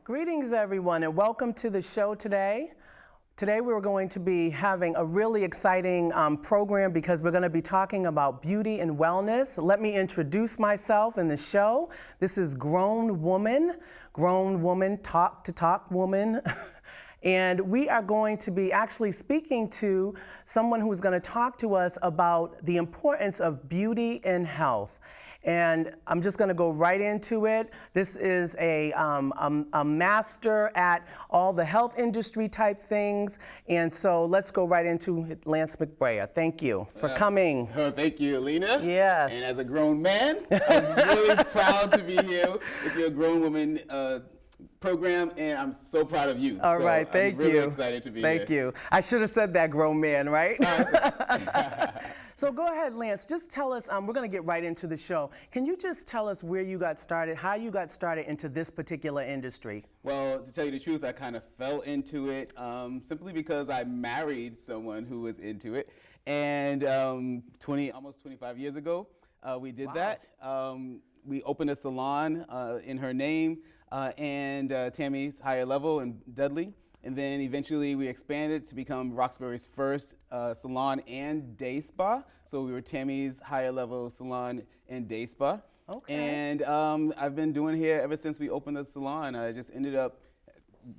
Greetings, everyone, and welcome to the show today. Today we're going to be having a really exciting program because we're going to be talking about beauty and wellness. Let me introduce myself in the show. This is Grown Woman, Talk to Talk Woman. And we are going to be actually speaking to someone who's going to talk to us about the importance of beauty and health. And I'm just going to go right into it. This is a master at all the health industry type things. And so let's go right into it. Lance McBrayer. Thank you for coming. Thank you, Alina. Yes. And as a grown man, I'm really proud to be here with your Grown Woman program, and I'm so proud of you. All right, thank you. I'm really excited to be here. Thank you. I should have said that, grown man, right? So go ahead, Lance, just tell us, we're going to get right into the show. Can you just tell us where you got started, how you got started into this particular industry? Well, to tell you the truth, I kind of fell into it simply because I married someone who was into it. And almost 25 years ago, we did that. We opened a salon in her name and Tammy's Higher Level in Dudley. And then eventually we expanded to become Roxbury's first salon and day spa. So we were Tammy's Higher Level Salon and Day Spa. Okay. And I've been doing here ever since we opened the salon. I just ended up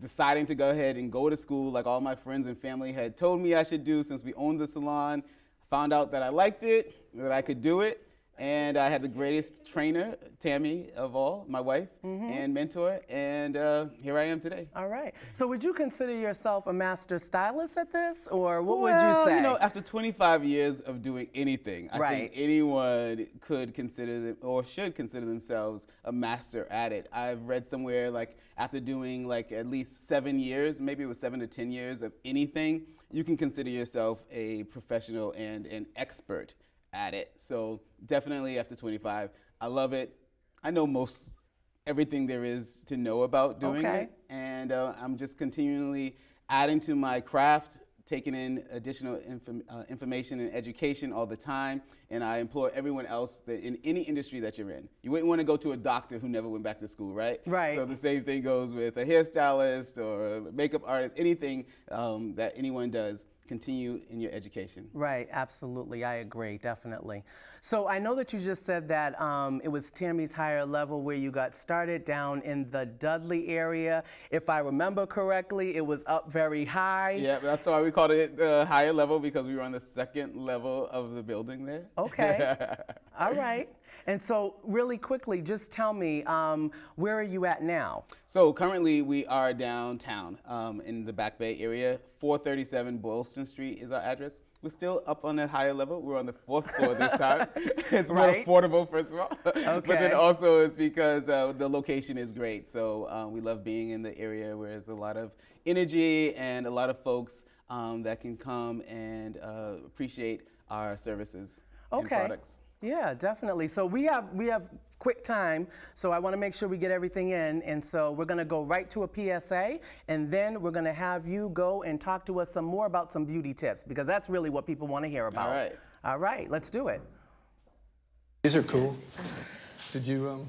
deciding to go ahead and go to school like all my friends and family had told me I should do since we owned the salon. Found out that I liked it, that I could do it. And I had the greatest trainer, Tammy of all, my wife, and mentor, and here I am today. All right. So would you consider yourself a master stylist at this, or what would you say? You know, after 25 years of doing anything, I think anyone could consider them, or should consider themselves a master at it. I've read somewhere like after doing like at least 7 years, maybe it was 7 to 10 years of anything, you can consider yourself a professional and an expert at it. So definitely after 25, I love it. I know everything there is to know about doing it, and I'm just continually adding to my craft, taking in additional information and education all the time, and I implore everyone else that in any industry that you're in, you wouldn't want to go to a doctor who never went back to school, right? Right. So the same thing goes with a hairstylist or a makeup artist, anything that anyone does. Continue in your education. Right, absolutely. I agree, definitely. So I know that you just said that it was Tammy's Higher Level where you got started down in the Dudley area. If I remember correctly, it was up very high. Yeah, that's why we called it Higher Level, because we were on the second level of the building there. Okay. All right. And so really quickly, just tell me, where are you at now? So currently we are downtown in the Back Bay area. 437 Boylston Street is our address. We're still up on the higher level. We're on the 4th floor this time. It's more affordable, first of all. Okay. But then also it's because the location is great. So we love being in the area where there's a lot of energy and a lot of folks that can come and appreciate our services and products. Yeah, definitely. So we have quick time, so I want to make sure we get everything in, and so we're going to go right to a PSA, and then we're going to have you go and talk to us some more about some beauty tips, because that's really what people want to hear about. All right. All right, let's do it. These are cool. Did you,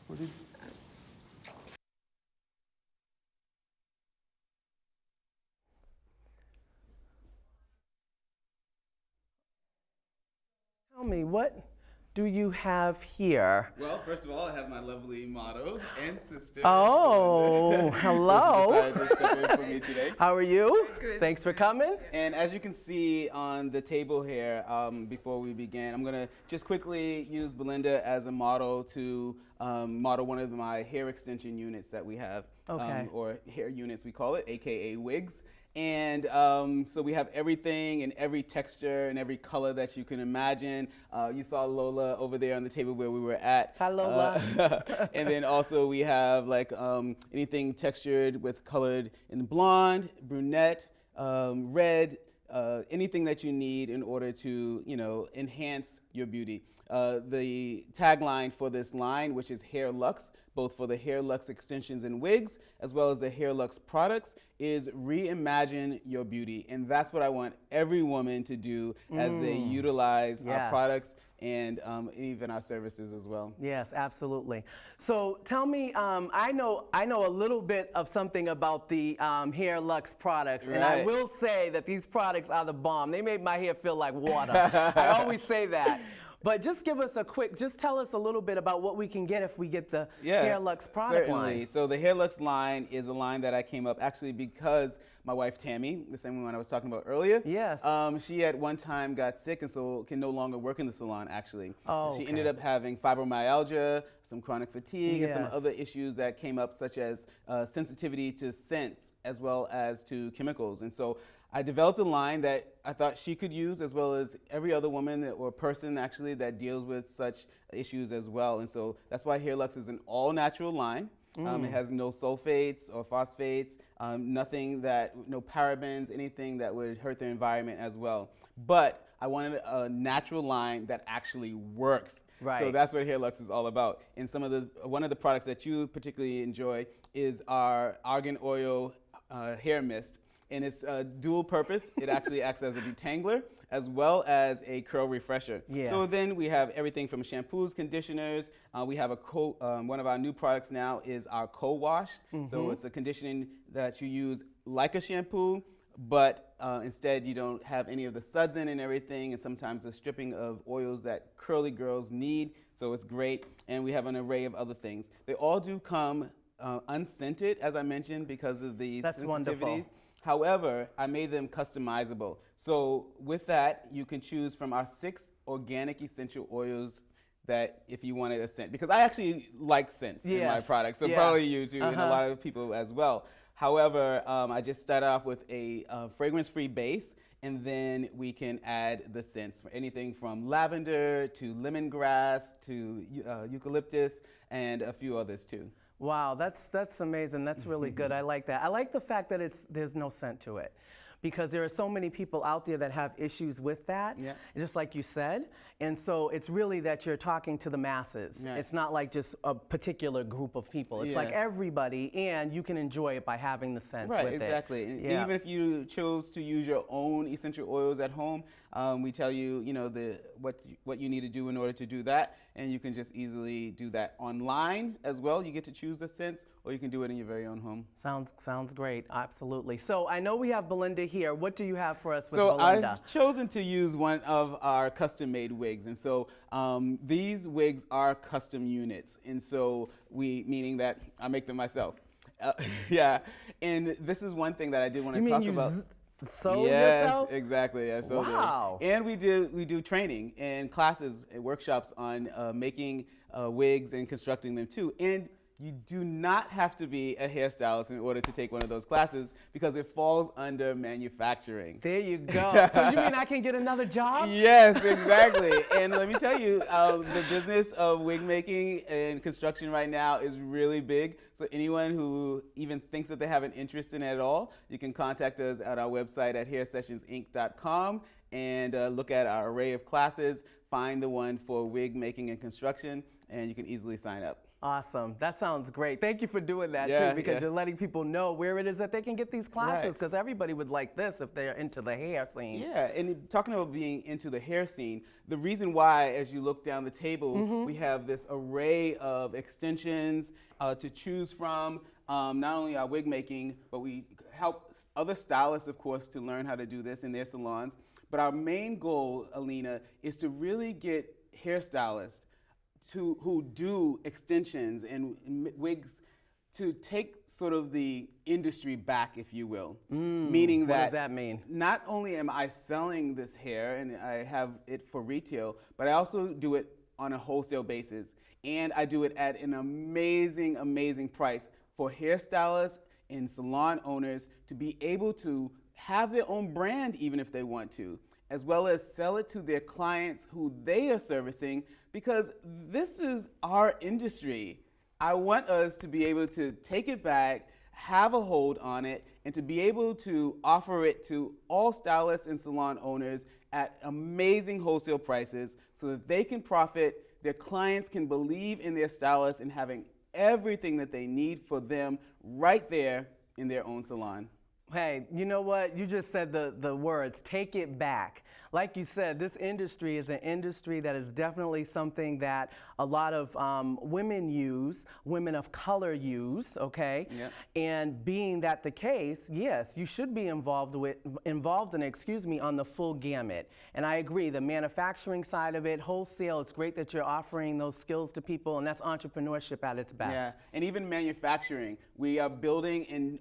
what did Tell me, what do you have here? Well, first of all, I have my lovely model and sister. Oh, hello. She decided to step in for me today. How are you? Good. Thanks for coming. And as you can see on the table here, before we begin, I'm gonna just quickly use Belinda as a model to model one of my hair extension units that we have, or hair units we call it, AKA wigs. And so we have everything in every texture and every color that you can imagine. You saw Lola over there on the table where we were at. Hi, Lola. And then also we have like anything textured with colored in blonde, brunette, red, anything that you need in order to, enhance your beauty. The tagline for this line, which is Hair Luxe, both for the Hair Luxe extensions and wigs, as well as the Hair Luxe products, is reimagine your beauty. And that's what I want every woman to do as they utilize our products and even our services as well. Yes, absolutely. So tell me, I know a little bit of something about the Hair Lux products, and I Right. will say that these products are the bomb. They made my hair feel like water. I always say that. But just give us just tell us a little bit about what we can get if we get the Hair Lux product certainly. line. So the Hair Lux line is a line that I came up actually because my wife Tammy, the same one I was talking about earlier, Yes. she at one time got sick and so can no longer work in the salon actually. Oh, She okay. ended up having fibromyalgia, some chronic fatigue, and some Yes. other issues that came up such as sensitivity to scents as well as to chemicals. And so I developed a line that I thought she could use as well as every other woman or person actually that deals with such issues as well. And so that's why Hair Lux is an all natural line. It has no sulfates or phosphates, no parabens, anything that would hurt the environment as well. But I wanted a natural line that actually works. Right. So that's what Hair Lux is all about. And one of the products that you particularly enjoy is our argan oil hair mist. And it's dual purpose. It actually acts as a detangler as well as a curl refresher. Yes. So then we have everything from shampoos, conditioners. We have one of our new products now is our co-wash. So it's a conditioning that you use like a shampoo, but instead you don't have any of the suds in and everything, and sometimes the stripping of oils that curly girls need. So it's great. And we have an array of other things. They all do come unscented, as I mentioned, because of the That's sensitivities. wonderful. However, I made them customizable. So with that, you can choose from our 6 organic essential oils that if you wanted a scent, because I actually like scents in my Yes. products, so Yeah. probably you too, and a lot of people as well. However, I just started off with a fragrance-free base, and then we can add the scents for anything from lavender to lemongrass to eucalyptus and a few others too. Wow, that's amazing. That's really good. I like that. I like the fact that there's no scent to it, because there are so many people out there that have issues with that, Yeah. just like you said. And so it's really that you're talking to the masses. Right. It's not like just a particular group of people. It's like Yes. everybody, and you can enjoy it by having the scents Right, with it. exactly. And Yeah. even if you chose to use your own essential oils at home, we tell you, what you need to do in order to do that, and you can just easily do that online as well. You get to choose the scents, or you can do it in your very own home. Sounds great. Absolutely. So I know we have Belinda here. What do you have for us with So Belinda? I've chosen to use one of our custom-made wigs, and so these wigs are custom units, and so meaning that I make them myself. Yeah, and this is one thing that I did want to You talk mean you about. sew Yes, yourself? exactly. Yeah, so Wow. and we do training and classes and workshops on making wigs and constructing them too. And you do not have to be a hairstylist in order to take one of those classes because it falls under manufacturing. There you go. So you mean I can get another job? Yes, exactly. And let me tell you, the business of wig making and construction right now is really big. So anyone who even thinks that they have an interest in it at all, you can contact us at our website at hairsessionsinc.com and look at our array of classes, find the one for wig making and construction, and you can easily sign up. Awesome. That sounds great. Thank you for doing that Yeah, too, because yeah. you're letting people know where it is that they can get these classes, Right. because everybody would like this if they're into the hair scene. Yeah, and talking about being into the hair scene, the reason why, as you look down the table, we have this array of extensions to choose from, not only our wig making, but we help other stylists, of course, to learn how to do this in their salons. But our main goal, Alina, is to really get hairstylists who do extensions and wigs to take sort of the industry back, if you will. Meaning What that does that mean? not only am I selling this hair and I have it for retail, but I also do it on a wholesale basis. And I do it at an amazing, amazing price for hairstylists and salon owners to be able to have their own brand even if they want to, as well as sell it to their clients who they are servicing, because this is our industry. I want us to be able to take it back, have a hold on it, and to be able to offer it to all stylists and salon owners at amazing wholesale prices so that they can profit, their clients can believe in their stylists and having everything that they need for them right there in their own salon. Hey, you know what? You just said the words, take it back. like you said, this industry is an industry that is definitely something that a lot of women use, women of color use, okay? Yep. And being that the case, yes, you should be involved in, on the full gamut. And I agree, the manufacturing side of it, wholesale, it's great that you're offering those skills to people, and that's entrepreneurship at its best. Yeah, and even manufacturing. We are building and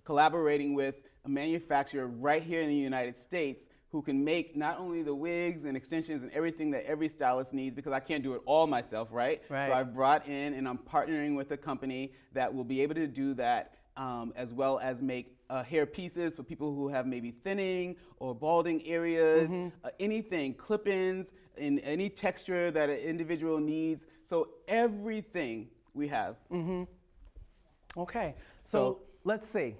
collaborating with a manufacturer right here in the United States who can make not only the wigs and extensions and everything that every stylist needs, because I can't do it all myself, right? Right. So I've brought in and I'm partnering with a company that will be able to do that, as well as make hair pieces for people who have maybe thinning or balding areas, anything, clip-ins, in any texture that an individual needs. So everything we have. Okay, so let's see.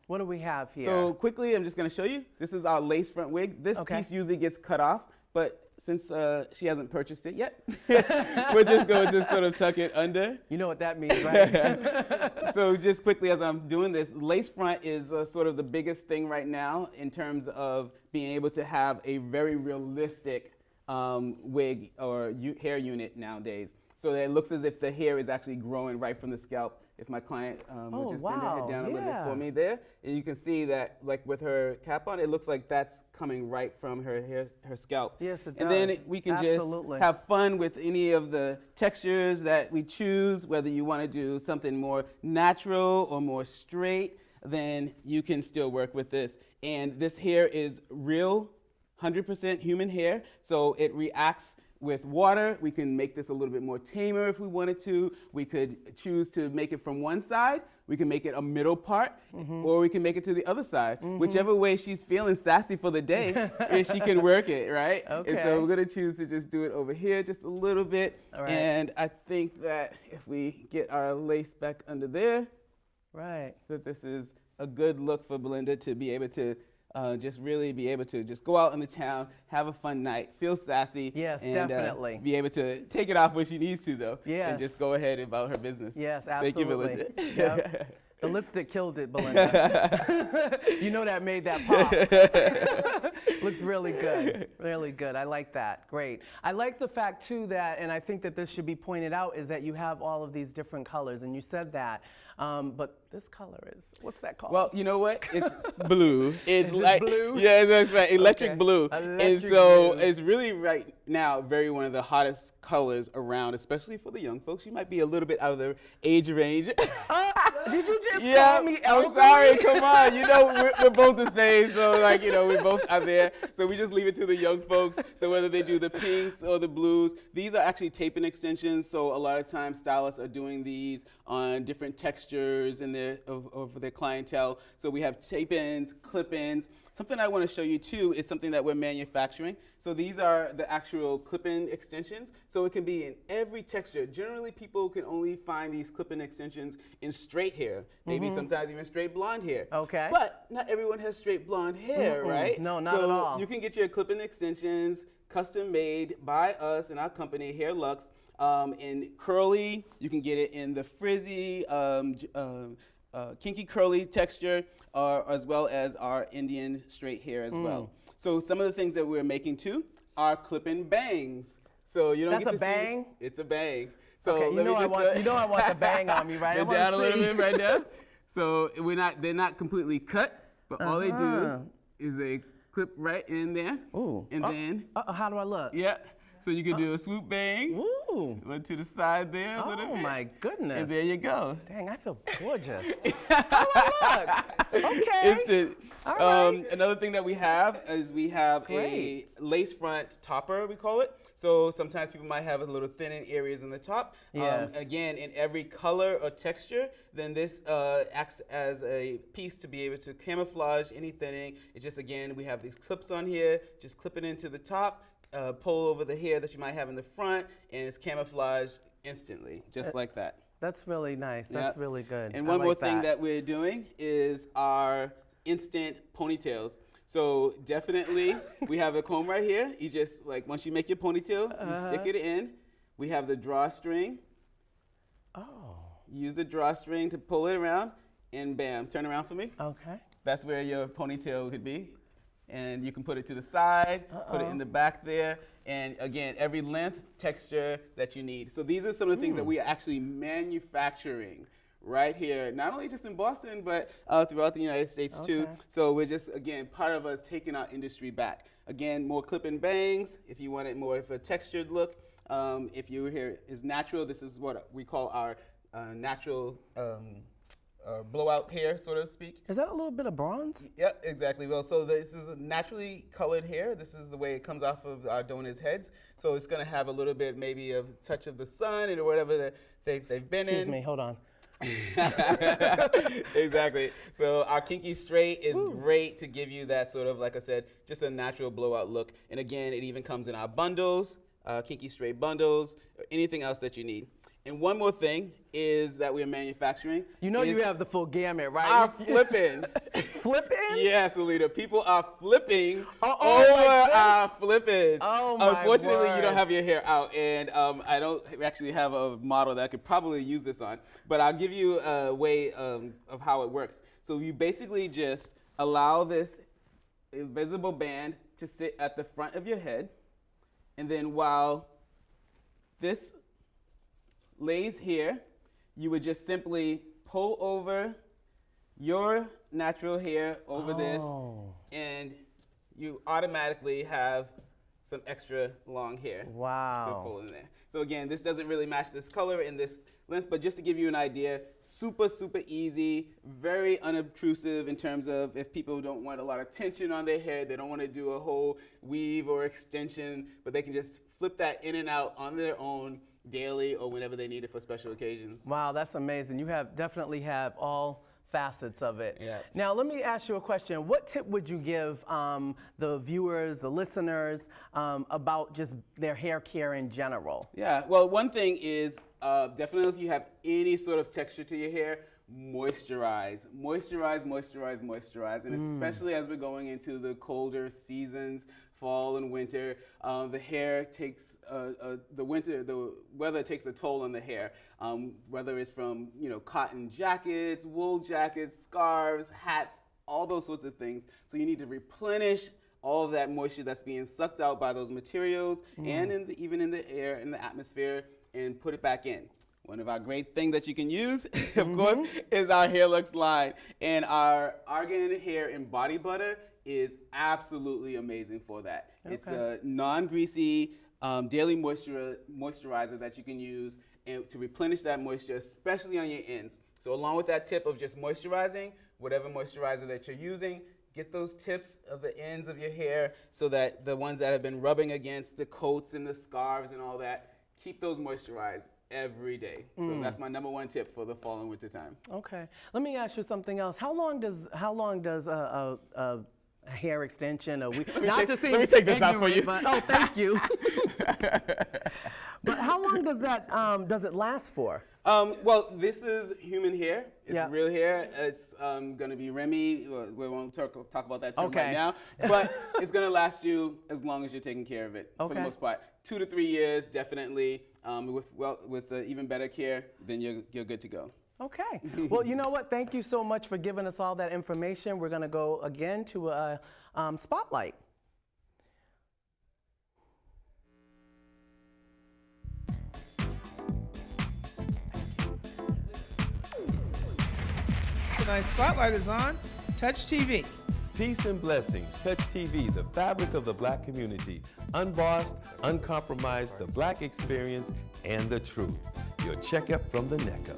What do we have here? So quickly, I'm just going to show you. This is our lace front wig. This piece usually gets cut off, but since she hasn't purchased it yet, we're just going to sort of tuck it under. You know what that means, right? So just quickly as I'm doing this, lace front is sort of the biggest thing right now in terms of being able to have a very realistic wig or hair unit nowadays. So that it looks as if the hair is actually growing right from the scalp. If my client would just bend her head down a little bit for me there, and you can see that, like with her cap on, it looks like that's coming right from her scalp. Yes, it does. And then we can just have fun with any of the textures that we choose, whether you want to do something more natural or more straight, then you can still work with this. And this hair is real, 100% human hair, so it reacts with water. We can make this a little bit more tamer if we wanted to. We could choose to make it from one side. We can make it a middle part, or we can make it to the other side. Whichever way she's feeling sassy for the day, she can work it, right? Okay. And so we're gonna choose to just do it over here just a little bit. All right. And I think that if we get our lace back under there, that this is a good look for Belinda to be able to just really be able to just go out in the town, have a fun night, feel sassy. Yes, and, definitely. Be able to take it off when she needs to, though. Yes. And just go ahead about her business. Yes, absolutely. Thank you, Belinda. Yep. The lipstick killed it, Belinda. You know that made that pop. Looks really good, really good. I like that, great. I like the fact too that, and I think that this should be pointed out, is that you have all of these different colors, and you said that, but this color is, what's that called? Well, you know what? It's blue. It's like blue? Yeah, that's right. Electric blue. Electric and so blue. it's really right now one of the hottest colors around, especially for the young folks. You might be a little bit out of their age range. Did you just call me elderly? I'm sorry. Come on. You know, we're both the same. So, like, you know, we're both out there. So we just leave it to the young folks. So whether they do the pinks or the blues, these are actually tape-in extensions. So a lot of times stylists are doing these on different textures and of their clientele. So we have tape-ins, clip-ins. Something I want to show you too is something that we're manufacturing. So these are the actual clip-in extensions. So it can be in every texture. Generally, people can only find these clip-in extensions in straight hair, maybe sometimes even straight blonde hair. Okay. But not everyone has straight blonde hair, right? No, not at all. So you can get your clip-in extensions custom made by us and our company, Hair Luxe, in curly. You can get it in the frizzy, kinky curly texture, as well as our Indian straight hair as well. So some of the things that we're making too are clip-in bangs. So you don't That's get to a bang? see. It's a bang. So Okay, let me just, you know I want the bang on me, right? I Bend wanna down a little see. bit right now. So they're not completely cut, but all they do is they clip right in there. Ooh. And then, How do I look? yeah. So you can do a swoop bang. Ooh. One to the side there a little Oh bit. my goodness. And there you go. Dang, I feel gorgeous. How do I look? Okay. Instant. All right. Another thing that we have is we have Great. a lace front topper, we call it. So sometimes people might have a little thinning areas in the top. Yes. Again, in every color or texture, then this acts as a piece to be able to camouflage any thinning. It's just, again, we have these clips on here. Just clip it into the top, pull over the hair that you might have in the front, and it's camouflaged instantly, just like that. That's really nice. That's really good. And I one more like thing that we're doing is our instant ponytails. So definitely, we have a comb right here. You just, like, once you make your ponytail, you stick it in. We have the drawstring. Oh. Use the drawstring to pull it around, and bam, turn around for me. Okay. That's where your ponytail could be. and you can put it to the side, put it in the back there, and again, every length, texture that you need. So these are some of the things that we are actually manufacturing right here, not only just in Boston, but throughout the United States too. So we're just, again, part of us taking our industry back. Again, more clip and bangs, if you want it more of a textured look. If your hair is natural, this is what we call our natural blowout hair, so to speak. Is that a little bit of bronze? Yep, exactly. Well, so this is a naturally colored hair. This is the way it comes off of our donors' heads. So it's going to have a little bit maybe of a touch of the sun or whatever that they've been in. Excuse me, hold on. Exactly. So our Kinky Straight is great to give you that sort of, like I said, just a natural blowout look. And again, it even comes in our bundles, Kinky Straight bundles, or anything else that you need. And one more thing is that we're manufacturing. You know you have the full gamut, right? Our flipping. Flipping? Yes, Alita. People are flipping my our flipping. Oh my Unfortunately, you word. don't have your hair out, and I don't actually have a model that I could probably use this on. But I'll give you a way of how it works. So you basically just allow this invisible band to sit at the front of your head, and then while this lays here, you would just simply pull over your natural hair over this, and you automatically have some extra long hair. Wow. So full in there. So again, this doesn't really match this color and this length, but just to give you an idea, super, super easy, very unobtrusive in terms of if people don't want a lot of tension on their hair, they don't want to do a whole weave or extension, but they can just flip that in and out on their own daily or whenever they need it for special occasions. Wow, that's amazing. You definitely have all facets of it. Yeah. Now, let me ask you a question. What tip would you give the viewers, the listeners, about just their hair care in general? Yeah, well, one thing is definitely if you have any sort of texture to your hair, moisturize. Moisturize, moisturize, moisturize. And especially as we're going into the colder seasons, fall and winter, the hair takes, the weather takes a toll on the hair. Whether it's from, cotton jackets, wool jackets, scarves, hats, all those sorts of things. So you need to replenish all of that moisture that's being sucked out by those materials and even in the air, in the atmosphere, and put it back in. One of our great things that you can use, of course, is our Hair Lux line. And our Argan Hair and Body Butter is absolutely amazing for that. Okay. It's a non-greasy daily moisturizer that you can use to replenish that moisture, especially on your ends. So along with that tip of just moisturizing, whatever moisturizer that you're using, get those tips of the ends of your hair so that the ones that have been rubbing against the coats and the scarves and all that, keep those moisturized every day. So that's my number one tip for the fall and winter time. Okay. Let me ask you something else. How long does a hair extension, let me take this out for you. But, oh, thank you. But how long does it last for? Well, this is human hair. It's real hair. It's going to be Remy. We won't talk about that term right now. But it's going to last you as long as you're taking care of it, for the most part. 2 to 3 years, definitely. With even better care, then you're good to go. Okay. Well, you know what? Thank you so much for giving us all that information. We're going to go again to a spotlight. Tonight's spotlight is on Touch TV. Peace and blessings. Touch TV, the fabric of the Black community. Unbossed, uncompromised, the Black experience, and the truth. Your checkup from the neck up.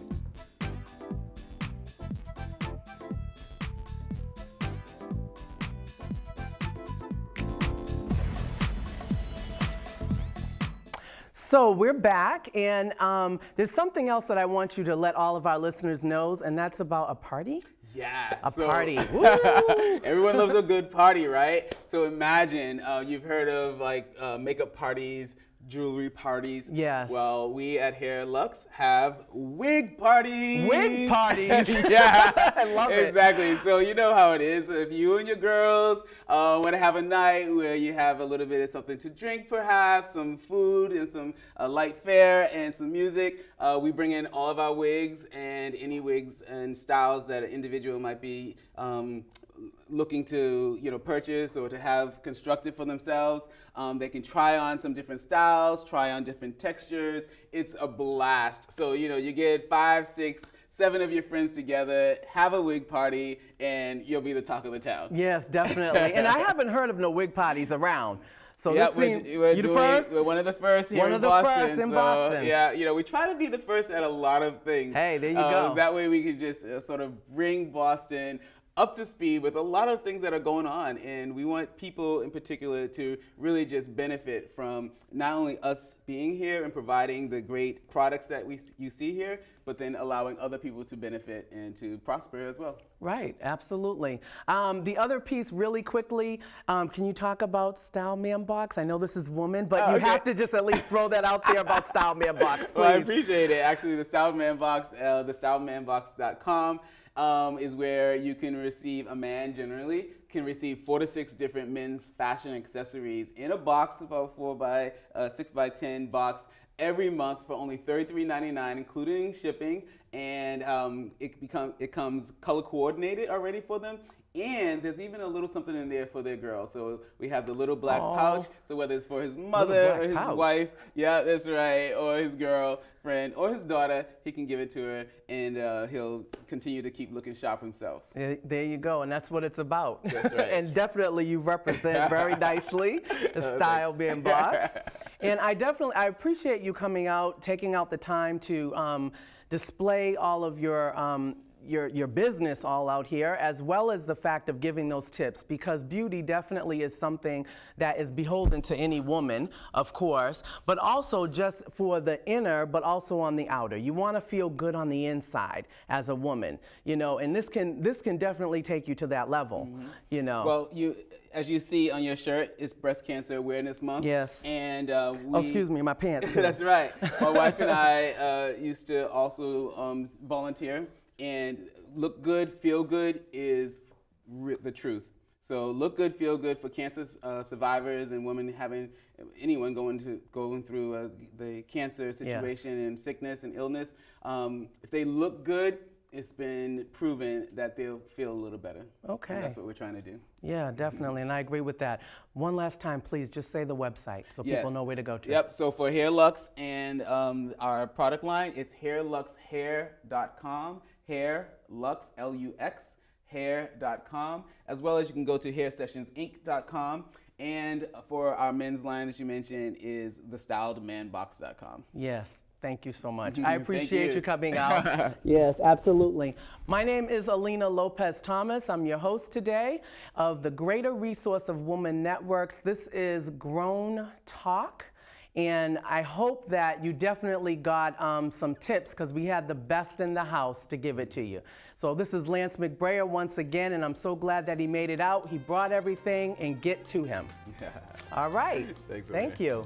So we're back, and there's something else that I want you to let all of our listeners know, and that's about a party. Yeah. A party. Everyone loves a good party, right? So imagine you've heard of makeup parties, jewelry parties. Yes. Well, we at Hair Lux have wig parties. Wig parties. Yeah. I love it. Exactly. So you know how it is. If you and your girls want to have a night where you have a little bit of something to drink, perhaps some food and some light fare and some music, We bring in all of our wigs and any wigs and styles that an individual might be looking to purchase or to have constructed for themselves. They can try on some different styles, try on different textures. It's a blast. So you get 5, 6, 7 of your friends together, have a wig party, and you'll be the talk of the town. Yes, definitely. And I haven't heard of no wig parties around. So Yeah, this seems, we're you the first? We're one of the first here One in of the Boston. first in so, Boston. Yeah, we try to be the first at a lot of things. Hey, there you go. That way we can just sort of bring Boston up to speed with a lot of things that are going on, and we want people in particular to really just benefit from not only us being here and providing the great products that you see here, but then allowing other people to benefit and to prosper as well. Right, absolutely. The other piece, really quickly, can you talk about Style Man Box? I know this is woman, but you have to just at least throw that out there about Style Man Box, please. Well, I appreciate it. Actually, the Style Man Box, thestylemanbox.com. Is where you can receive, a man generally can receive 4 to 6 different men's fashion accessories in a box, about 6 by 10 box, every month for only $33.99, including shipping, and it comes color coordinated already for them. And there's even a little something in there for their girl. So we have the little black pouch. So whether it's for his mother or his wife, yeah, that's right, or his girlfriend or his daughter, he can give it to her, and he'll continue to keep looking sharp himself. There you go, and that's what it's about. That's right. And definitely you represent very nicely the Style Man Box. And I appreciate you coming out, taking out the time to display all of your business all out here, as well as the fact of giving those tips, because beauty definitely is something that is beholden to any woman, of course, but also just for the inner, but also on the outer. You want to feel good on the inside as a woman, and this can definitely take you to that level, Well, as you see on your shirt, it's Breast Cancer Awareness Month. Yes. And excuse me, my pants too. That's right. My wife and I used to also volunteer. And look good, feel good is the truth. So look good, feel good for cancer survivors and women anyone going through the cancer situation and sickness and illness. If they look good, it's been proven that they'll feel a little better. Okay. And that's what we're trying to do. Yeah, definitely, and I agree with that. One last time, please, just say the website so people know where to go to. Yep, so for Hair Lux and our product line, it's hairluxhair.com. Hair, Lux, L-U-X, hair.com, as well as you can go to hairsessionsinc.com. And for our men's line that you mentioned is thestyledmanbox.com. Yes, thank you so much. I appreciate you coming out. Yes, absolutely. My name is Alina Lopez Thomas. I'm your host today of the Greater Resource of Women Networks. This is Grown Talk. And I hope that you definitely got some tips, because we had the best in the house to give it to you. So this is Lance McBrayer once again, and I'm so glad that he made it out. He brought everything, and get to him. All right. Thanks, Thank you.